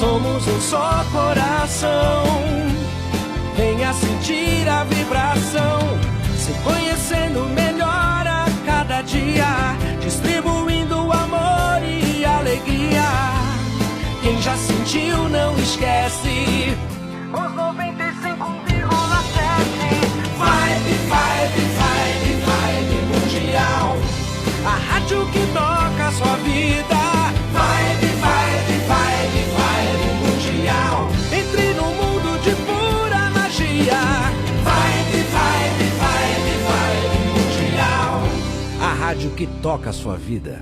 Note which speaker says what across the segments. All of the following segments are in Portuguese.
Speaker 1: somos um só coração. Venha sentir a vibração, se conhecendo melhor a cada dia, distribuindo amor e alegria. Quem já sentiu não esquece. Os 95,7 Vibe Mundial, a rádio que toca a sua vida. Vibe Mundial, entre no mundo de pura magia. Vibe Mundial, a rádio que toca a sua vida.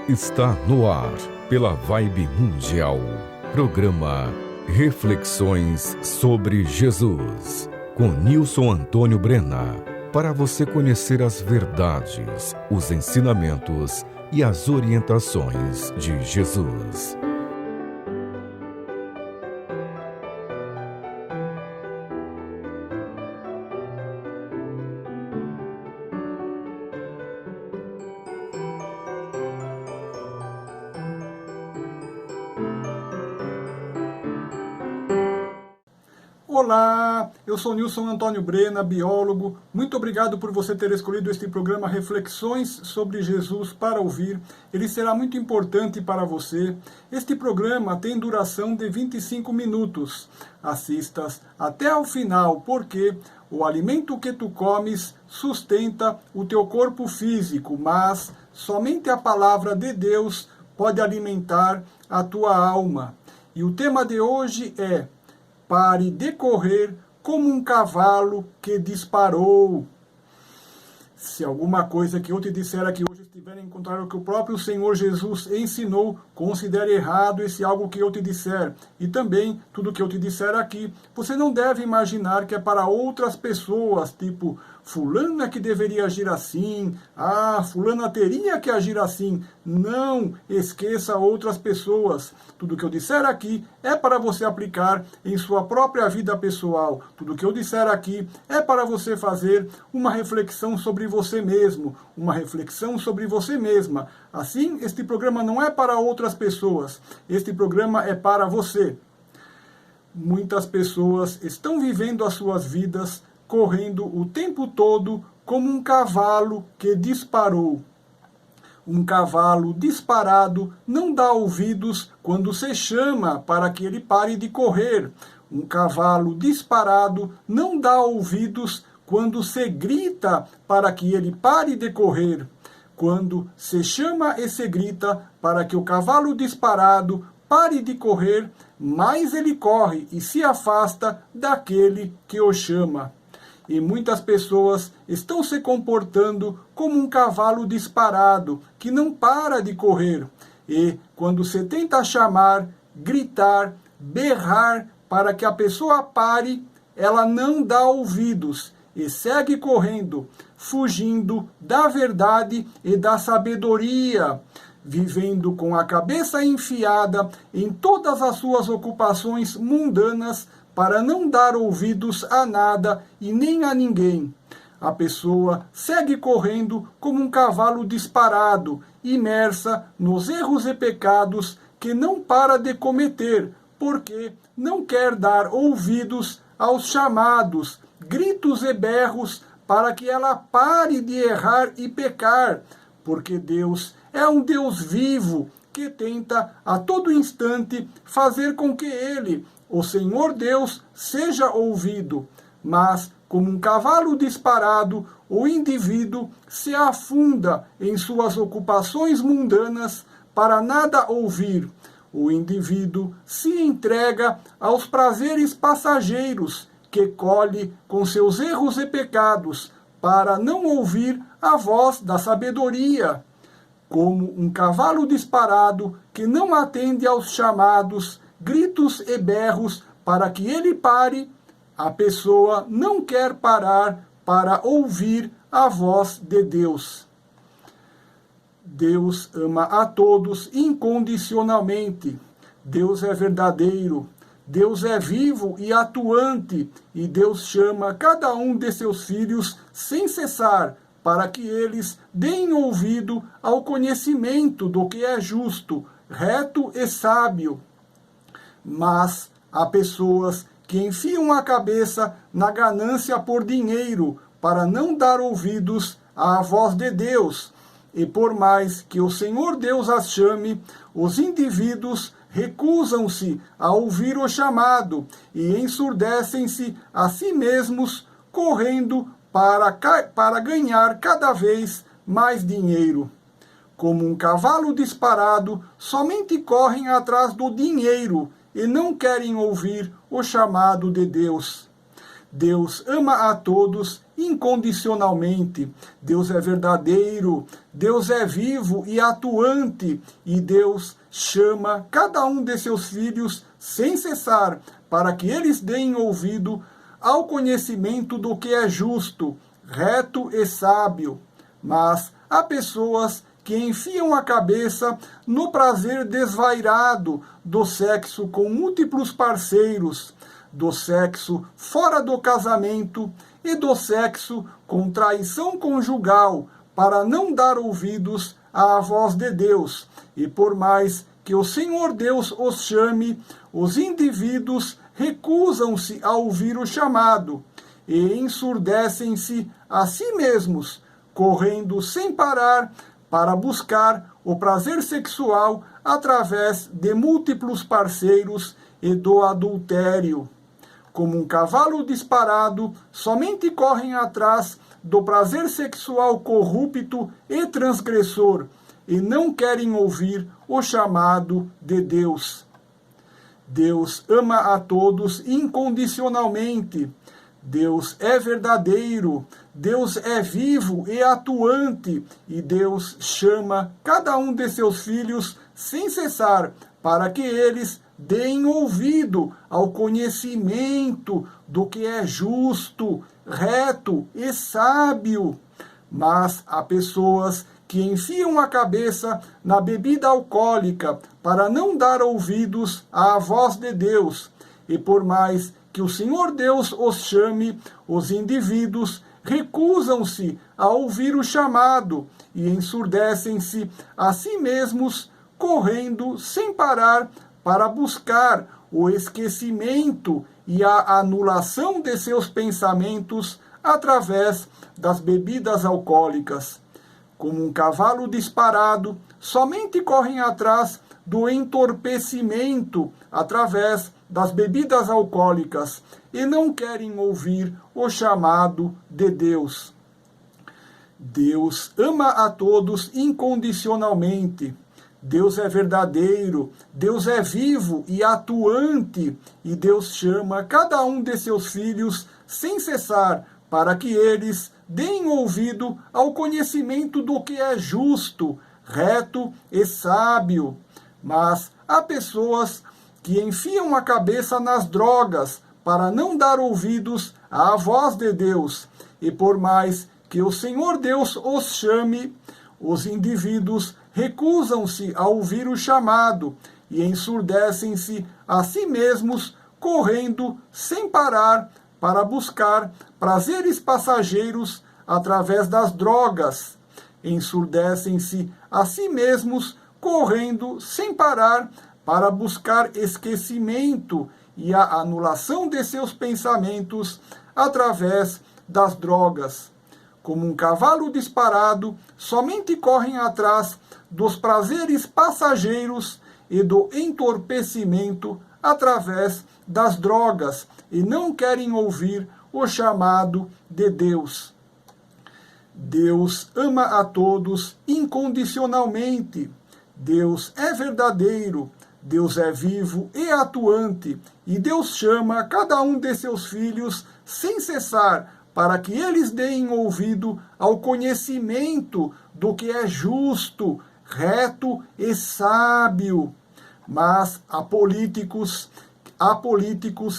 Speaker 2: Está no ar, pela Vibe Mundial, programa Reflexões sobre Jesus, com Nilson Antônio Brena, para você conhecer as verdades, os ensinamentos e as orientações de Jesus.
Speaker 3: Olá, eu sou Nilson Antônio Brena, biólogo. Muito obrigado por você ter escolhido este programa Reflexões sobre Jesus para ouvir. Ele será muito importante para você. Este programa tem duração de 25 minutos. Assistas até ao final, porque o alimento que tu comes sustenta o teu corpo físico, mas somente a palavra de Deus pode alimentar a tua alma. E o tema de hoje é: pare de correr como um cavalo que disparou. Se alguma coisa que eu te disser aqui hoje estiver em contrário ao que o próprio Senhor Jesus ensinou, considere errado esse algo que eu te disser. E também, tudo que eu te disser aqui, você não deve imaginar que é para outras pessoas, tipo, fulana que deveria agir assim, fulana teria que agir assim. Não esqueça outras pessoas. Tudo que eu disser aqui é para você aplicar em sua própria vida pessoal. Tudo que eu disser aqui é para você fazer uma reflexão sobre você mesmo, uma reflexão sobre você mesma. Assim, este programa não é para outras pessoas, este programa é para você. Muitas pessoas estão vivendo as suas vidas correndo o tempo todo como um cavalo que disparou. Um cavalo disparado não dá ouvidos quando se chama para que ele pare de correr. Um cavalo disparado não dá ouvidos quando se grita para que ele pare de correr. Quando se chama e se grita para que o cavalo disparado pare de correr, mais ele corre e se afasta daquele que o chama. E muitas pessoas estão se comportando como um cavalo disparado, que não para de correr. E quando se tenta chamar, gritar, berrar para que a pessoa pare, ela não dá ouvidos e segue correndo, fugindo da verdade e da sabedoria, vivendo com a cabeça enfiada em todas as suas ocupações mundanas, para não dar ouvidos a nada e nem a ninguém. A pessoa segue correndo como um cavalo disparado, imersa nos erros e pecados que não para de cometer, porque não quer dar ouvidos aos chamados, gritos e berros para que ela pare de errar e pecar, porque Deus é um Deus vivo que tenta a todo instante fazer com que ele, o Senhor Deus, seja ouvido. Mas, como um cavalo disparado, o indivíduo se afunda em suas ocupações mundanas para nada ouvir. O indivíduo se entrega aos prazeres passageiros que colhe com seus erros e pecados, para não ouvir a voz da sabedoria. Como um cavalo disparado que não atende aos chamados, gritos e berros para que ele pare, a pessoa não quer parar para ouvir a voz de Deus. Deus ama a todos incondicionalmente. Deus é verdadeiro. Deus é vivo e atuante, e Deus chama cada um de seus filhos sem cessar, para que eles deem ouvido ao conhecimento do que é justo, reto e sábio. Mas há pessoas que enfiam a cabeça na ganância por dinheiro, para não dar ouvidos à voz de Deus. E por mais que o Senhor Deus as chame, os indivíduos recusam-se a ouvir o chamado e ensurdecem-se a si mesmos, correndo para ganhar cada vez mais dinheiro. Como um cavalo disparado, somente correm atrás do dinheiro e não querem ouvir o chamado de Deus. Deus ama a todos incondicionalmente. Deus é verdadeiro, Deus é vivo e atuante, e Deus chama cada um de seus filhos sem cessar, para que eles deem ouvido ao conhecimento do que é justo, reto e sábio. Mas há pessoas que enfiam a cabeça no prazer desvairado do sexo com múltiplos parceiros, do sexo fora do casamento e do sexo com traição conjugal, para não dar ouvidos à voz de Deus. E por mais que o Senhor Deus os chame, os indivíduos recusam-se a ouvir o chamado e ensurdecem-se a si mesmos, correndo sem parar para buscar o prazer sexual através de múltiplos parceiros e do adultério. Como um cavalo disparado, somente correm atrás do prazer sexual corrupto e transgressor, e não querem ouvir o chamado de Deus. Deus ama a todos incondicionalmente. Deus é verdadeiro, Deus é vivo e atuante, e Deus chama cada um de seus filhos sem cessar, para que eles deem ouvido ao conhecimento do que é justo, reto e sábio. Mas há pessoas que enfiam a cabeça na bebida alcoólica para não dar ouvidos à voz de Deus. E por mais que o Senhor Deus os chame, os indivíduos recusam-se a ouvir o chamado e ensurdecem-se a si mesmos, correndo sem parar para buscar o esquecimento e a anulação de seus pensamentos através das bebidas alcoólicas. Como um cavalo disparado, somente correm atrás do entorpecimento através das bebidas alcoólicas e não querem ouvir o chamado de Deus. Deus ama a todos incondicionalmente. Deus é verdadeiro, Deus é vivo e atuante, e Deus chama cada um de seus filhos sem cessar, para que eles deem ouvido ao conhecimento do que é justo, reto e sábio. Mas há pessoas que enfiam a cabeça nas drogas para não dar ouvidos à voz de Deus, e por mais que o Senhor Deus os chame, os indivíduos recusam-se a ouvir o chamado e ensurdecem-se a si mesmos, correndo sem parar para buscar prazeres passageiros através das drogas. Ensurdecem-se a si mesmos, correndo sem parar para buscar esquecimento e a anulação de seus pensamentos através das drogas. Como um cavalo disparado, somente correm atrás dos prazeres passageiros e do entorpecimento através das drogas e não querem ouvir o chamado de Deus. Deus ama a todos incondicionalmente. Deus é verdadeiro, Deus é vivo e atuante, e Deus chama cada um de seus filhos sem cessar, para que eles deem ouvido ao conhecimento do que é justo, reto e sábio. Mas há políticos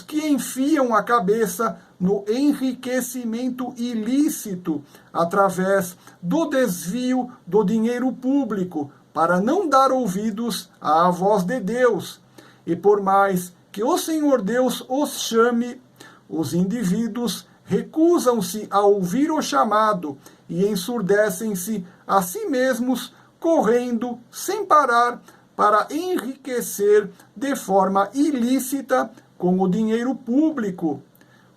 Speaker 3: que enfiam a cabeça no enriquecimento ilícito através do desvio do dinheiro público, para não dar ouvidos à voz de Deus. E por mais que o Senhor Deus os chame, os indivíduos recusam-se a ouvir o chamado e ensurdecem-se a si mesmos, correndo sem parar para enriquecer de forma ilícita com o dinheiro público.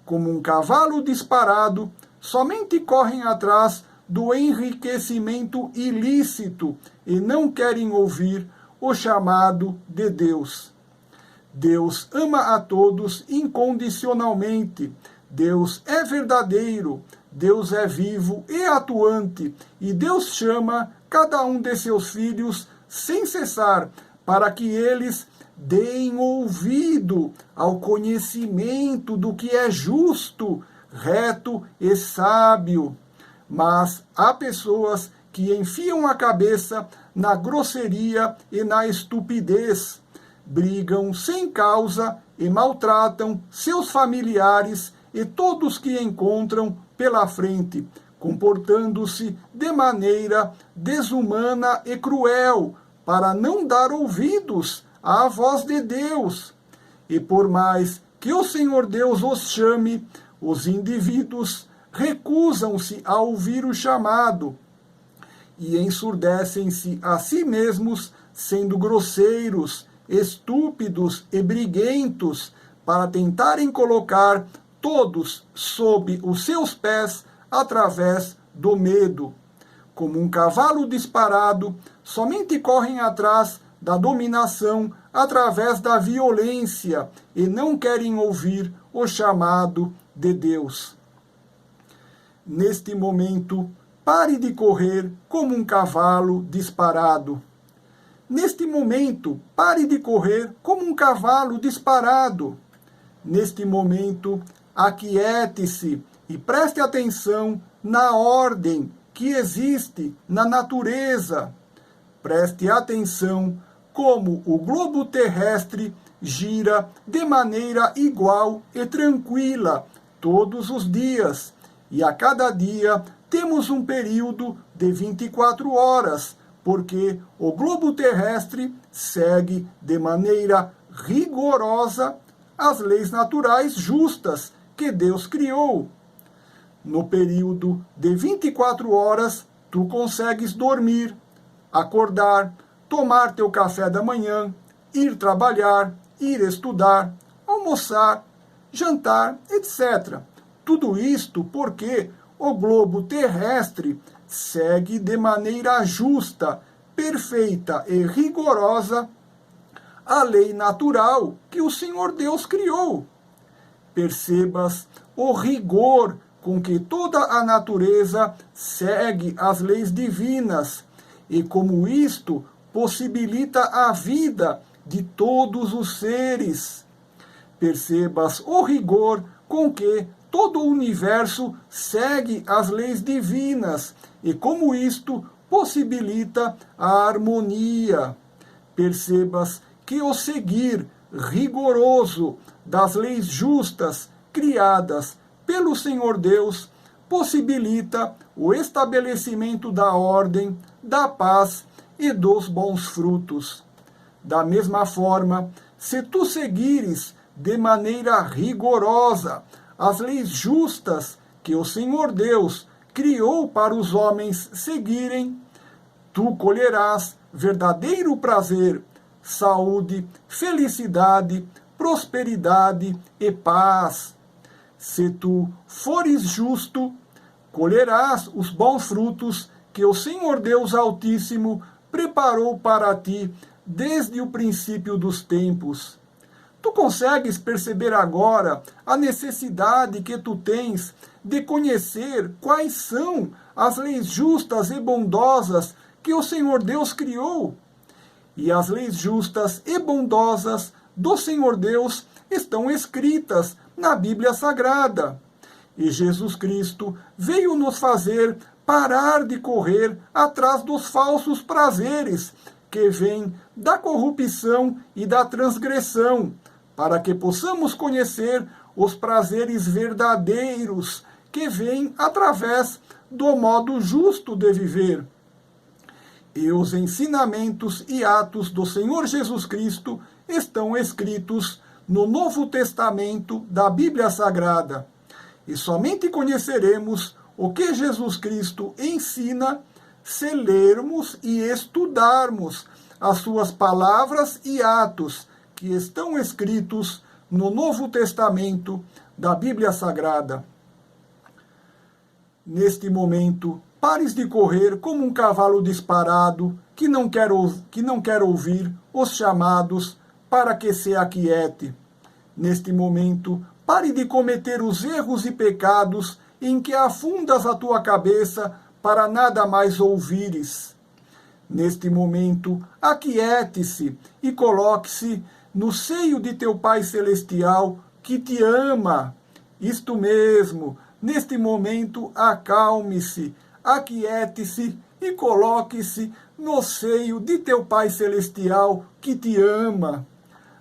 Speaker 3: Como um cavalo disparado, somente correm atrás do enriquecimento ilícito e não querem ouvir o chamado de Deus. Deus ama a todos incondicionalmente. Deus é verdadeiro, Deus é vivo e atuante, e Deus chama cada um de seus filhos sem cessar, para que eles deem ouvido ao conhecimento do que é justo, reto e sábio. Mas há pessoas que enfiam a cabeça na grosseria e na estupidez, brigam sem causa e maltratam seus familiares e todos que encontram pela frente, comportando-se de maneira desumana e cruel, para não dar ouvidos à voz de Deus. E por mais que o Senhor Deus os chame, os indivíduos recusam-se a ouvir o chamado e ensurdecem-se a si mesmos, sendo grosseiros, estúpidos e briguentos, para tentarem colocar todos sob os seus pés através do medo. Como um cavalo disparado, somente correm atrás da dominação através da violência e não querem ouvir o chamado de Deus. Neste momento, pare de correr como um cavalo disparado. Neste momento, pare de correr como um cavalo disparado. Neste momento, aquiete-se e preste atenção na ordem que existe na natureza. Preste atenção como o globo terrestre gira de maneira igual e tranquila todos os dias. E a cada dia temos um período de 24 horas, porque o globo terrestre segue de maneira rigorosa as leis naturais justas que Deus criou. No período de 24 horas, tu consegues dormir, acordar, tomar teu café da manhã, ir trabalhar, ir estudar, almoçar, jantar, etc. Tudo isto porque o globo terrestre segue de maneira justa, perfeita e rigorosa a lei natural que o Senhor Deus criou. Percebas o rigor com que toda a natureza segue as leis divinas e como isto possibilita a vida de todos os seres. Percebas o rigor com que todo o universo segue as leis divinas e como isto possibilita a harmonia. Percebas que o seguir rigoroso das leis justas criadas pelo Senhor Deus possibilita o estabelecimento da ordem, da paz e dos bons frutos. Da mesma forma, se tu seguires de maneira rigorosa as leis justas que o Senhor Deus criou para os homens seguirem, tu colherás verdadeiro prazer, saúde, felicidade, prosperidade e paz. Se tu fores justo, colherás os bons frutos que o Senhor Deus Altíssimo preparou para ti desde o princípio dos tempos. Tu consegues perceber agora a necessidade que tu tens de conhecer quais são as leis justas e bondosas que o Senhor Deus criou? E as leis justas e bondosas do Senhor Deus estão escritas na Bíblia Sagrada. E Jesus Cristo veio nos fazer parar de correr atrás dos falsos prazeres que vêm da corrupção e da transgressão, para que possamos conhecer os prazeres verdadeiros que vêm através do modo justo de viver. E os ensinamentos e atos do Senhor Jesus Cristo estão escritos no Novo Testamento da Bíblia Sagrada. E somente conheceremos o que Jesus Cristo ensina se lermos e estudarmos as suas palavras e atos que estão escritos no Novo Testamento da Bíblia Sagrada. Neste momento, pares de correr como um cavalo disparado que não quer ouvir os chamados para que se aquiete. Neste momento, pare de cometer os erros e pecados em que afundas a tua cabeça para nada mais ouvires. Neste momento, aquiete-se e coloque-se no seio de teu Pai Celestial que te ama. Isto mesmo, neste momento, acalme-se, aquiete-se e coloque-se no seio de teu Pai Celestial que te ama.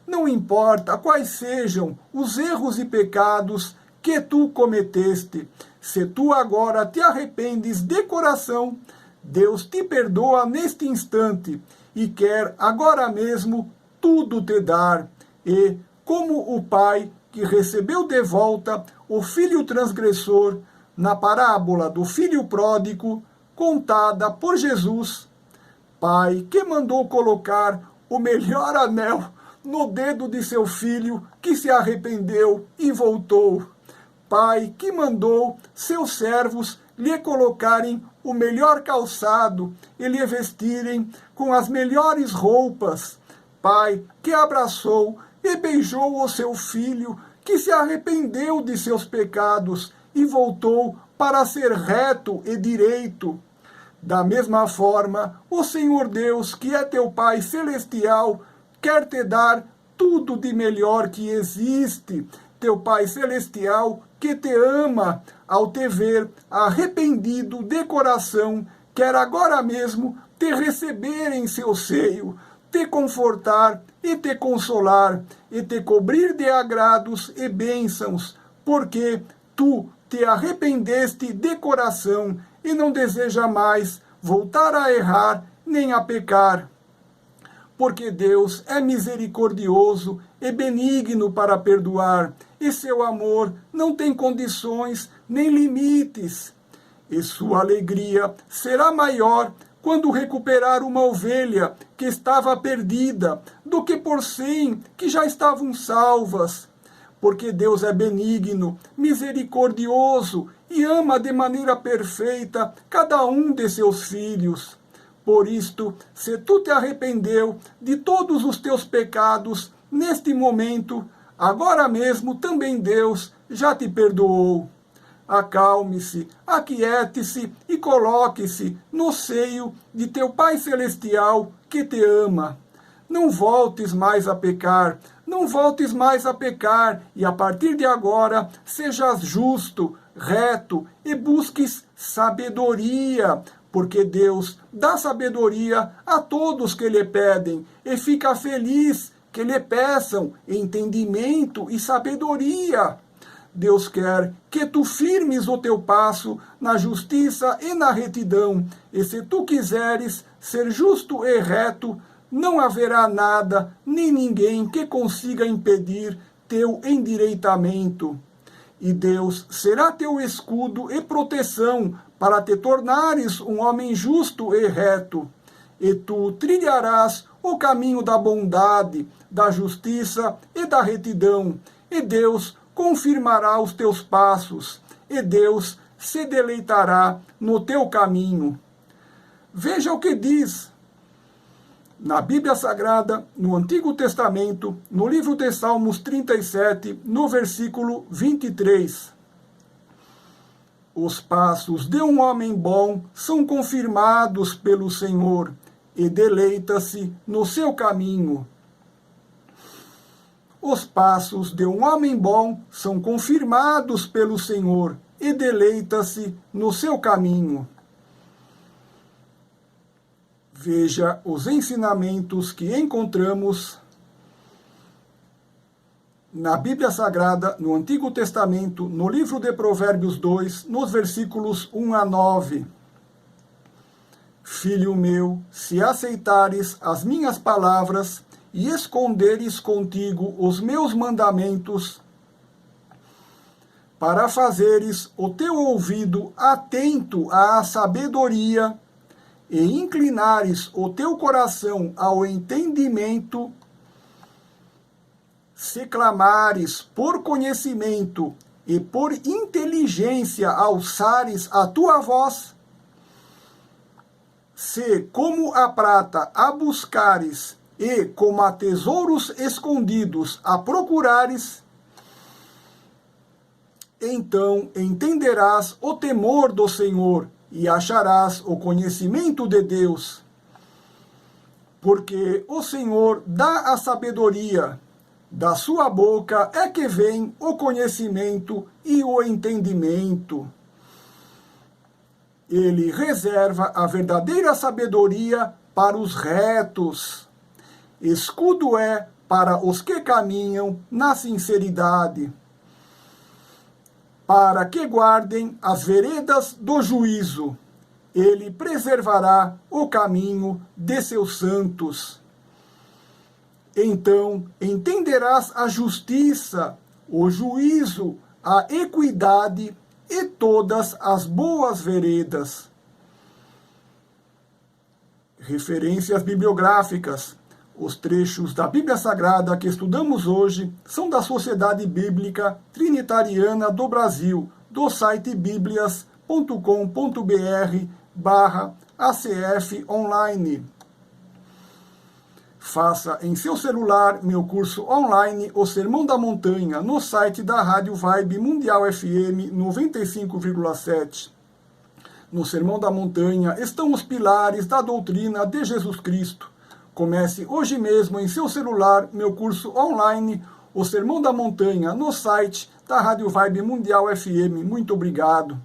Speaker 3: Não importa quais sejam os erros e pecados que tu cometeste, se tu agora te arrependes de coração, Deus te perdoa neste instante e quer agora mesmo tudo te dar. E, como o pai que recebeu de volta o filho transgressor na parábola do filho pródigo, contada por Jesus, pai que mandou colocar o melhor anel no dedo de seu filho que se arrependeu e voltou, pai que mandou seus servos lhe colocarem o melhor calçado e lhe vestirem com as melhores roupas, pai que abraçou e beijou o seu filho que se arrependeu de seus pecados e voltou para ser reto e direito. Da mesma forma, o Senhor Deus, que é teu Pai Celestial, quer te dar tudo de melhor que existe. Teu Pai Celestial, que te ama, ao te ver arrependido de coração, quer agora mesmo te receber em seu seio, te confortar e te consolar, e te cobrir de agrados e bênçãos, porque tu te arrependeste de coração e não deseja mais voltar a errar nem a pecar. Porque Deus é misericordioso e benigno para perdoar, e seu amor não tem condições nem limites. E sua alegria será maior quando recuperar uma ovelha que estava perdida, do que por 100 que já estavam salvas. Porque Deus é benigno, misericordioso e ama de maneira perfeita cada um de seus filhos. Por isto, se tu te arrependeu de todos os teus pecados neste momento, agora mesmo também Deus já te perdoou. Acalme-se, aquiete-se e coloque-se no seio de teu Pai Celestial que te ama. Não voltes mais a pecar, não voltes mais a pecar, e a partir de agora sejas justo, reto e busques sabedoria, porque Deus dá sabedoria a todos que lhe pedem, e fica feliz que lhe peçam entendimento e sabedoria. Deus quer que tu firmes o teu passo na justiça e na retidão, e se tu quiseres ser justo e reto, não haverá nada, nem ninguém que consiga impedir teu endireitamento. E Deus será teu escudo e proteção para te tornares um homem justo e reto. E tu trilharás o caminho da bondade, da justiça e da retidão. E Deus confirmará os teus passos. E Deus se deleitará no teu caminho. Veja o que diz na Bíblia Sagrada, no Antigo Testamento, no livro de Salmos 37, no versículo 23. Os passos de um homem bom são confirmados pelo Senhor, e deleita-se no seu caminho. Os passos de um homem bom são confirmados pelo Senhor, e deleita-se no seu caminho. Veja os ensinamentos que encontramos na Bíblia Sagrada, no Antigo Testamento, no livro de Provérbios 2, nos versículos 1 a 9. Filho meu, se aceitares as minhas palavras e esconderes contigo os meus mandamentos, para fazeres o teu ouvido atento à sabedoria e inclinares o teu coração ao entendimento, se clamares por conhecimento e por inteligência alçares a tua voz, se como a prata a buscares e como a tesouros escondidos a procurares, então entenderás o temor do Senhor e acharás o conhecimento de Deus. Porque o Senhor dá a sabedoria, da sua boca é que vem o conhecimento e o entendimento. Ele reserva a verdadeira sabedoria para os retos. Escudo é para os que caminham na sinceridade, para que guardem as veredas do juízo. Ele preservará o caminho de seus santos. Então entenderás a justiça, o juízo, a equidade e todas as boas veredas. Referências bibliográficas. Os trechos da Bíblia Sagrada que estudamos hoje são da Sociedade Bíblica Trinitariana do Brasil, do site biblias.com.br/ACF online. Faça em seu celular meu curso online O Sermão da Montanha, no site da Rádio Vibe Mundial FM 95,7. No Sermão da Montanha estão os pilares da doutrina de Jesus Cristo. Comece hoje mesmo em seu celular meu curso online O Sermão da Montanha, no site da Rádio Vibe Mundial FM. Muito obrigado.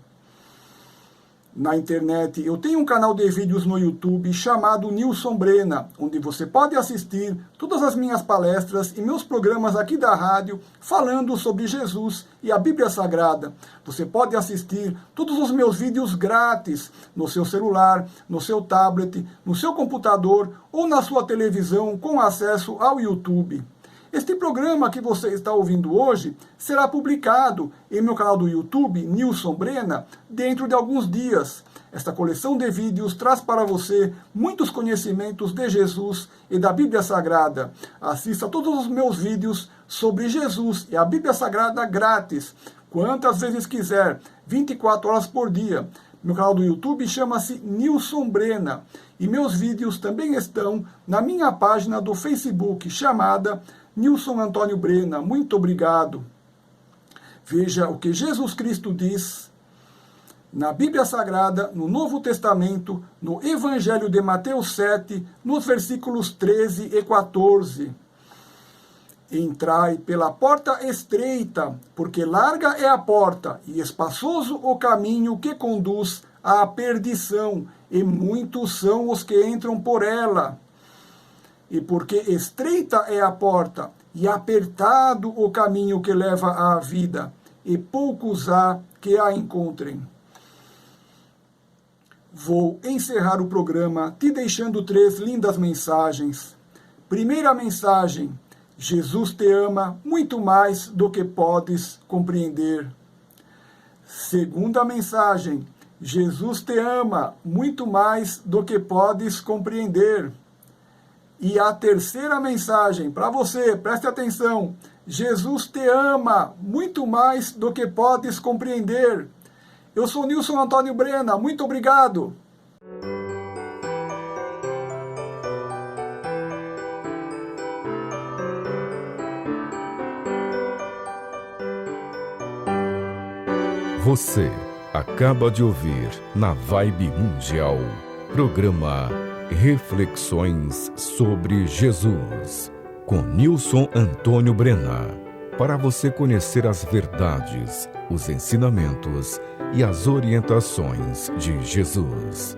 Speaker 3: Na internet, eu tenho um canal de vídeos no YouTube chamado Nilson Brena, onde você pode assistir todas as minhas palestras e meus programas aqui da rádio falando sobre Jesus e a Bíblia Sagrada. Você pode assistir todos os meus vídeos grátis no seu celular, no seu tablet, no seu computador ou na sua televisão com acesso ao YouTube. Este programa que você está ouvindo hoje será publicado em meu canal do YouTube, Nilson Brena, dentro de alguns dias. Esta coleção de vídeos traz para você muitos conhecimentos de Jesus e da Bíblia Sagrada. Assista todos os meus vídeos sobre Jesus e a Bíblia Sagrada grátis, quantas vezes quiser, 24 horas por dia. Meu canal do YouTube chama-se Nilson Brena e meus vídeos também estão na minha página do Facebook chamada Nilson Antônio Brena. Muito obrigado. Veja o que Jesus Cristo diz na Bíblia Sagrada, no Novo Testamento, no Evangelho de Mateus 7, nos versículos 13 e 14. Entrai pela porta estreita, porque larga é a porta, e espaçoso o caminho que conduz à perdição, e muitos são os que entram por ela. E porque estreita é a porta, e apertado o caminho que leva à vida, e poucos há que a encontrem. Vou encerrar o programa te deixando 3 lindas mensagens. Primeira mensagem: Jesus te ama muito mais do que podes compreender. Segunda mensagem: Jesus te ama muito mais do que podes compreender. E a terceira mensagem para você, preste atenção: Jesus te ama muito mais do que podes compreender. Eu sou Nilson Antônio Brena, muito obrigado.
Speaker 2: Você acaba de ouvir na Vibe Mundial, programa Reflexões sobre Jesus, com Nilson Antônio Brena, para você conhecer as verdades, os ensinamentos e as orientações de Jesus.